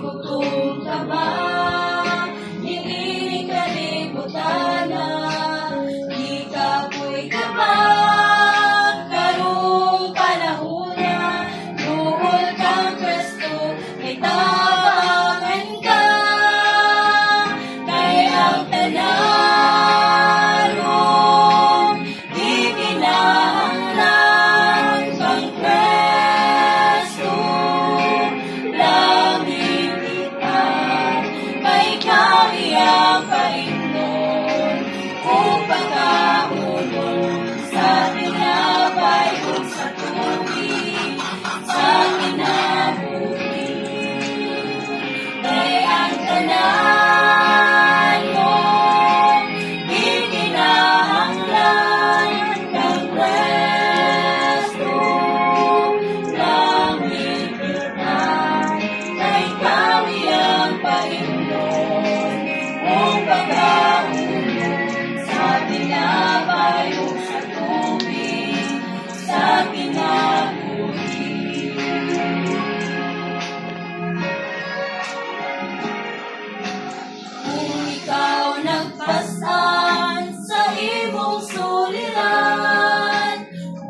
gutom ka ba? Iinig kalibutan na. Di kapoy ka ba? Karong panahon na. Duhol kang Kristo, may tabangan ka. Kay ang tanan mo, di kinahanglan kang Kristo. Langit kita, kay kami ang Panginoon. Upang kaulong sa tinapay o sa tubig, sa kinabuhi. Kay ang tanan mo, di kinahanglan kang Kristo. Langit kita, kay kami ang Panginoon. Upang kaulong sa tinapay o sa tubig, sa kinabuhi. Kung ikaw nagpasan sa imong suliran,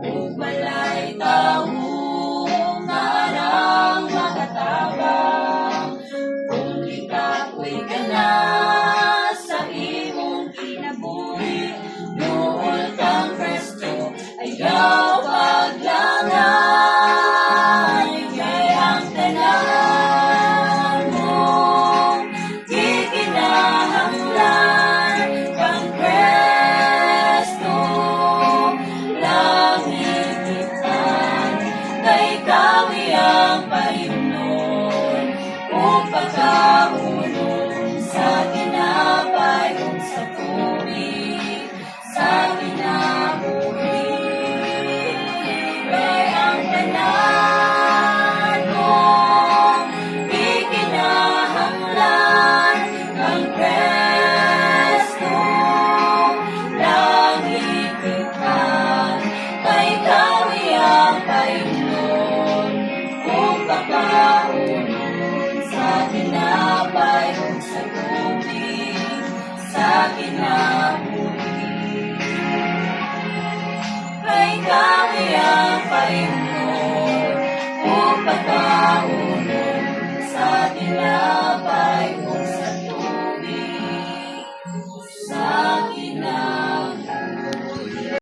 ug walay taong narang makatabang, kung ikapoy ka na sa imong kinabuhi, duol kang Kristo, ayaw paglangay. Kay ang tanan mo, di kinahanglan kang Kristo. Langit kita, kay kami ang Panginoon. Upang kaulong sa tinapay o sa tubig, sa kinabuhi. Kay ang tanan mo, di kinahanglan kang Kristo. Langit kita, kay kami ang Panginoon. Upang kaulong sa tinapay o sa tubig, sa kinabuhi. Kay kami ang Panginoon.